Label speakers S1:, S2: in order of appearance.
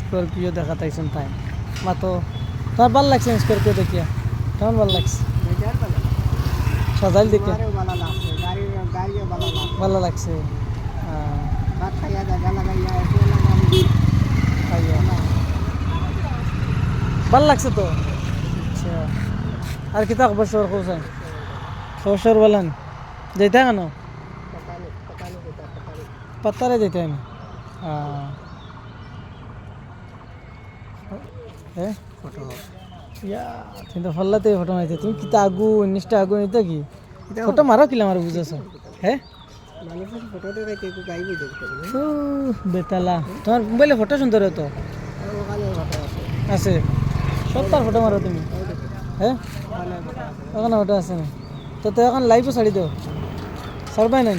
S1: Scorpio দেখাতাইছেন তাই মাত্র তোমার ভালো লাগছে স্করপিও দেখিয়া কেমন ভালো লাগছে সাজাইল দেখে ভালো লাগছে ভাল লাগছে তো আচ্ছা আর কিতা খবর কোথায় খবর বলেন যেতে কেন पत्ता देते हैं फोटो या तुम तो फल्लाते फोटो मारते तुम कितना आगू निष्ठा आगू नहीं तो की फोटो मारो किला मारो बुझो सो है फोटो दे के को गाई भी देखते बेताला तुम्हार मोबाइले फोटो सुंदर है तो আছে সত্তর ফটো মারো তুমি হ্যাঁ ওখানে ফটো আছে না তো এখন লাইভও ছাড়ি দাও ছাড়বাই নাই